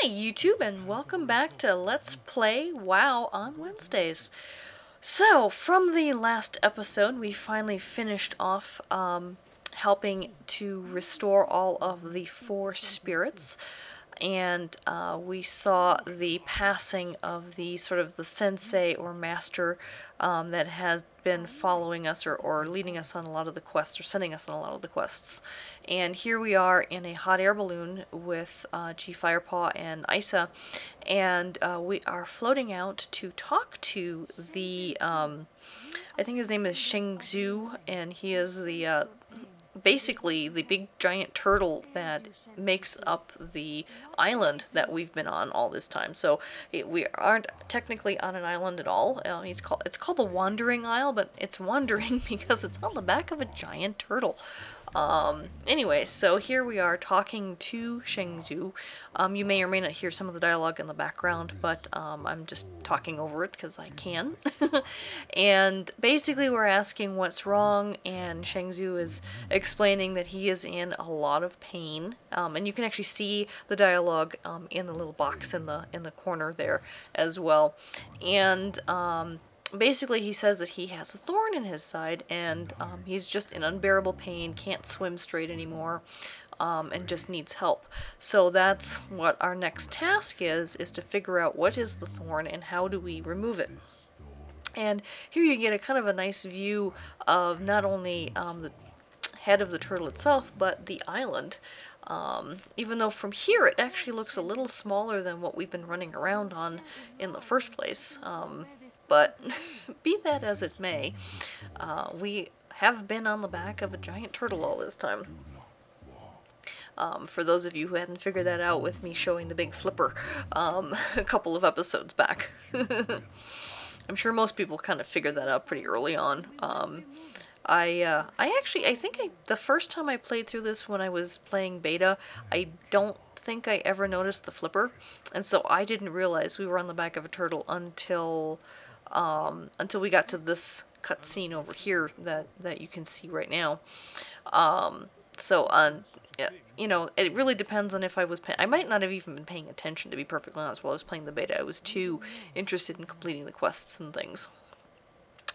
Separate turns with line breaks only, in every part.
Hi YouTube and welcome back to Let's Play WoW on Wednesdays. So, from the last episode, we finally finished off helping to restore all of the 4 spirits, and we saw the passing of the sort of the sensei or master that has been following us or leading us on a lot of the quests, or sending us on a lot of the quests. And here we are in a hot air balloon with G Firepaw and Isa, and we are floating out to talk to the I think his name is Shengzhu, and he is the basically the big giant turtle that makes up the island that we've been on all this time. So we aren't technically on an island at all. It's called the Wandering Isle, but it's wandering because it's on the back of a giant turtle. Anyway, so here we are talking to Shengzhu. You may or may not hear some of the dialogue in the background, but I'm just talking over it because I can. And basically we're asking what's wrong, and Shengzhu is explaining that he is in a lot of pain. And you can actually see the dialogue in the little box in the corner there as well. And basically he says that he has a thorn in his side, and he's just in unbearable pain, can't swim straight anymore, and just needs help. So that's what our next task is to figure out what is the thorn and how do we remove it. And here you get a kind of a nice view of not only the head of the turtle itself, but the island. Even though from here it actually looks a little smaller than what we've been running around on in the first place. But be that as it may, we have been on the back of a giant turtle all this time. For those of you who hadn't figured that out with me showing the big flipper a couple of episodes back. I'm sure most people kind of figured that out pretty early on. I think the first time I played through this when I was playing beta, I don't think I ever noticed the flipper, and so I didn't realize we were on the back of a turtle until we got to this cutscene over here that you can see right now. You know, it really depends on if I was I might not have even been paying attention, to be perfectly honest, while I was playing the beta. I was too interested in completing the quests and things.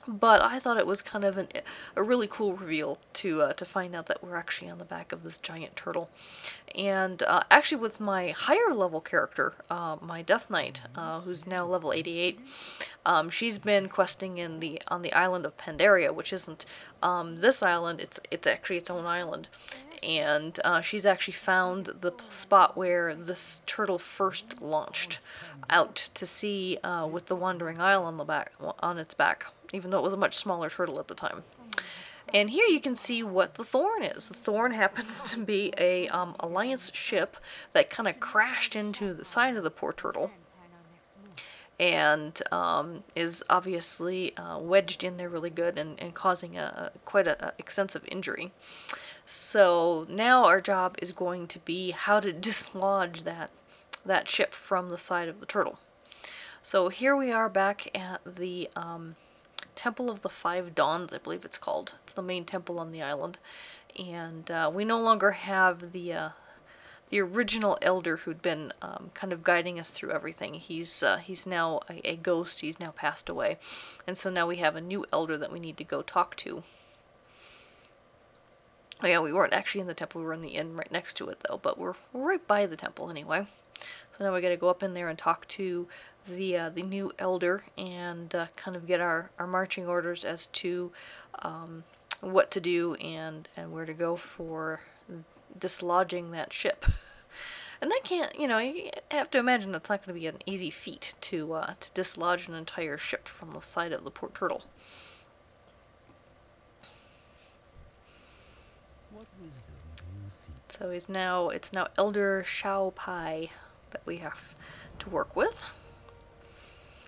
But I thought it was kind of a really cool reveal to find out that we're actually on the back of this giant turtle. And actually with my higher level character, my Death Knight, who's now level 88, she's been questing on the island of Pandaria, which isn't this island, it's actually its own island. And she's actually found the spot where this turtle first launched out to sea with the Wandering Isle on its back, even though it was a much smaller turtle at the time. And here you can see what the thorn is. The thorn happens to be a Alliance ship that kind of crashed into the side of the poor turtle, and is obviously wedged in there really good and causing quite a extensive injury. So now our job is going to be how to dislodge that ship from the side of the turtle. So here we are back at the Temple of the Five Dawns, I believe it's called. It's the main temple on the island, and we no longer have the original elder who'd been kind of guiding us through everything. He's now a ghost. He's now passed away, and so now we have a new elder that we need to go talk to. Oh yeah, we weren't actually in the temple, we were in the inn right next to it though, but we're right by the temple anyway. So now we gotta go up in there and talk to the new elder and kind of get our marching orders as to what to do and where to go for dislodging that ship. And that can't, you know, you have to imagine that's not going to be an easy feat to dislodge an entire ship from the side of the poor turtle. So it's now Elder Shao Pai that we have to work with.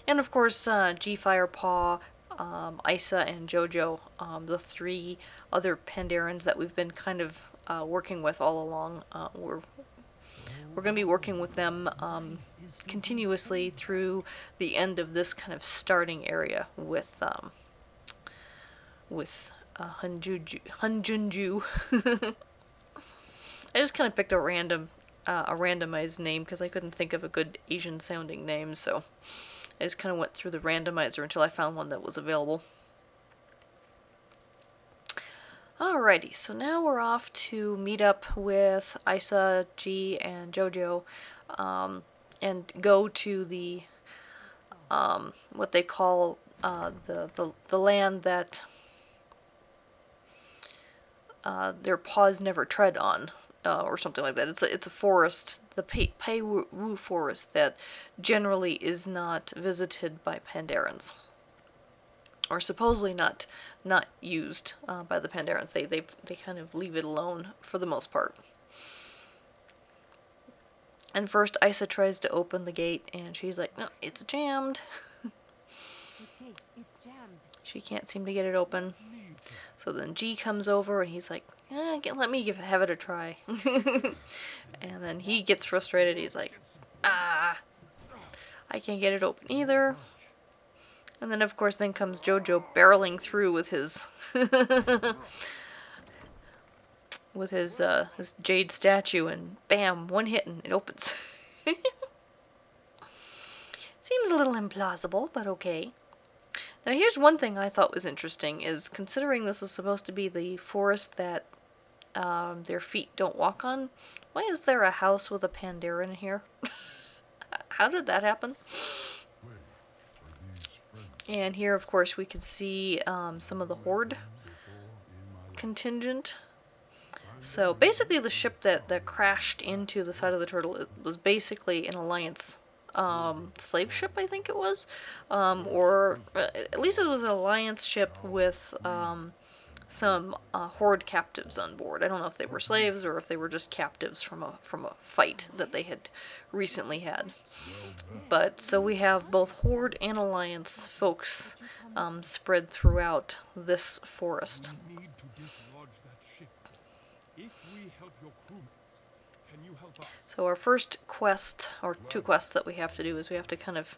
And of course, G Firepaw, Isa, and Jojo, the 3 other Pandarans that we've been kind of working with all along. We're going to be working with them continuously through the end of this kind of starting area with Hunjunju. I just kind of picked a random a randomized name because I couldn't think of a good Asian sounding name, so I just kind of went through the randomizer until I found one that was available. Alrighty, so now we're off to meet up with Isa, G, and Jojo, and go to the what they call the land that their paws never tread on, or something like that. It's a forest, the Pei Wu forest, that generally is not visited by Pandarans, or supposedly not used by the Pandarans. They kind of leave it alone for the most part. And first Isa tries to open the gate, and she's like, no, it's jammed. She can't seem to get it open. So then G comes over, and he's like, let me have it a try. And then he gets frustrated. He's like, I can't get it open either. And then, of course, comes Jojo barreling through with his with his jade statue, and bam, one hit and it opens. Seems a little implausible, but okay. Now, here's one thing I thought was interesting, is considering this is supposed to be the forest that their feet don't walk on, why is there a house with a Pandaren here? How did that happen? And here, of course, we can see some of the Horde contingent. So basically the ship that crashed into the side of the turtle, it was basically an Alliance slave ship, I think it was. Or at least it was an Alliance ship with some Horde captives on board. I don't know if they were slaves or if they were just captives from a fight that they had recently had. But so we have both Horde and Alliance folks spread throughout this forest. So our first quest, or two quests that we have to do, is we have to kind of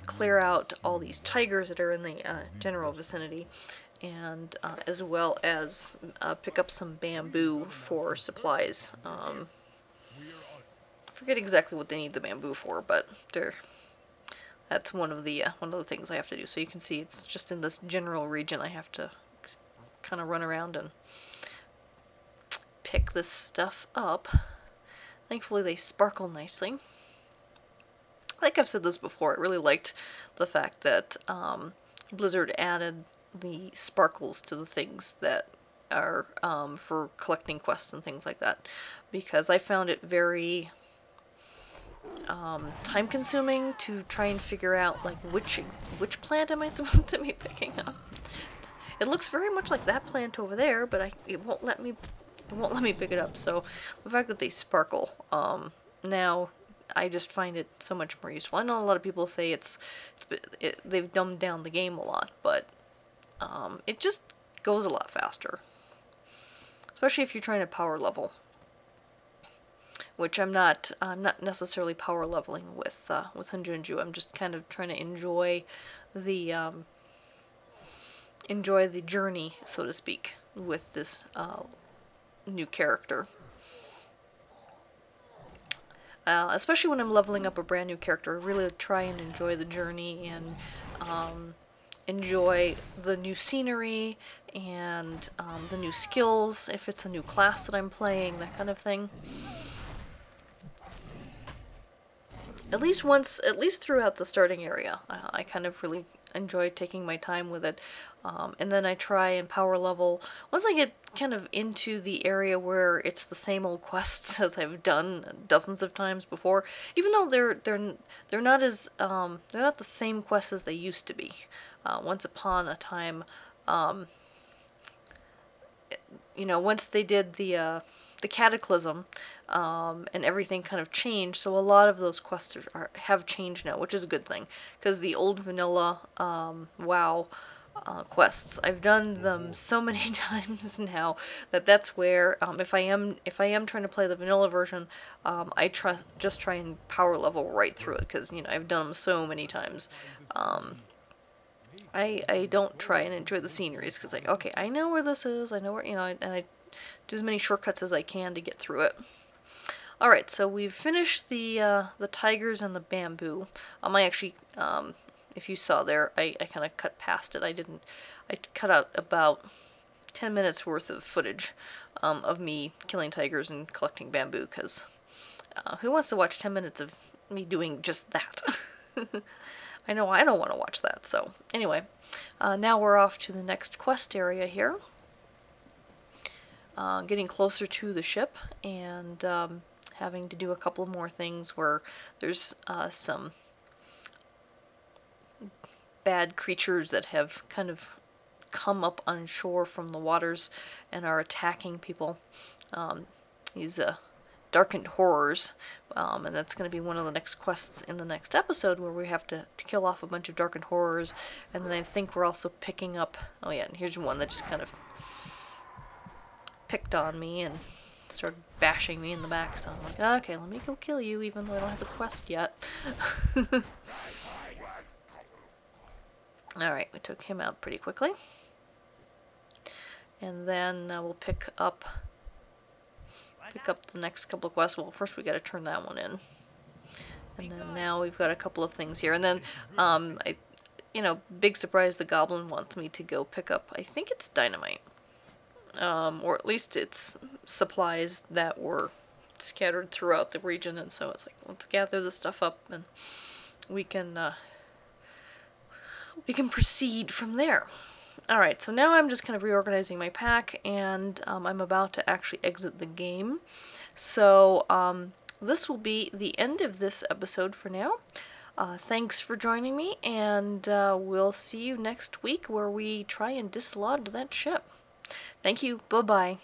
clear out all these tigers that are in the general vicinity, and as well as pick up some bamboo for supplies. I forget exactly what they need the bamboo for, but that's one of the things I have to do. So you can see it's just in this general region I have to kind of run around and pick this stuff up. Thankfully they sparkle nicely. Like I've said this before, I really liked the fact that Blizzard added the sparkles to the things that are for collecting quests and things like that, because I found it very time consuming to try and figure out like which plant am I supposed to be picking up. It looks very much like that plant over there, but it won't let me pick it up. So the fact that they sparkle, now I just find it so much more useful. I know a lot of people say they've dumbed down the game a lot, but it just goes a lot faster, especially if you're trying to power level, which I'm not necessarily power leveling with Hunjunju. I'm just kind of trying to enjoy the journey, so to speak, with this new character. Especially when I'm leveling up a brand new character, I really try and enjoy the journey and enjoy the new scenery and the new skills, if it's a new class that I'm playing, that kind of thing. At least throughout the starting area, I kind of really enjoy taking my time with it, and then I try and power level once I get kind of into the area where it's the same old quests as I've done dozens of times before. Even though they're not the same quests as they used to be. Once upon a time, you know, once they did the Cataclysm, and everything kind of changed, so a lot of those quests have changed now, which is a good thing, because the old vanilla WoW quests, I've done them so many times now that's where if I am trying to play the vanilla version, I just try and power level right through it, because you know I've done them so many times. I don't try and enjoy the sceneries, because like, okay, I know where this is, I know where, you know, and I do as many shortcuts as I can to get through it. Alright, so we've finished the tigers and the bamboo. I actually, if you saw there, I kind of cut past it. I cut out about 10 minutes worth of footage of me killing tigers and collecting bamboo, because who wants to watch 10 minutes of me doing just that? I know I don't want to watch that, so anyway. Now we're off to the next quest area here. Getting closer to the ship, and having to do a couple more things where there's some bad creatures that have kind of come up on shore from the waters and are attacking people. These darkened horrors, and that's going to be one of the next quests in the next episode, where we have to kill off a bunch of darkened horrors. And then I think we're also picking up, oh yeah, and here's one that just kind of picked on me and started bashing me in the back, so I'm like, okay, let me go kill you, even though I don't have the quest yet. Alright, we took him out pretty quickly. And then we'll pick up the next couple of quests. Well, first we gotta turn that one in. And then now we've got a couple of things here. And then, big surprise, the goblin wants me to go pick up, I think it's dynamite. Or at least it's supplies that were scattered throughout the region, and so it's like, let's gather the stuff up and we can proceed from there. Alright, so now I'm just kind of reorganizing my pack, and I'm about to actually exit the game. So this will be the end of this episode for now. Thanks for joining me, and we'll see you next week where we try and dislodge that ship. Thank you. Bye-bye.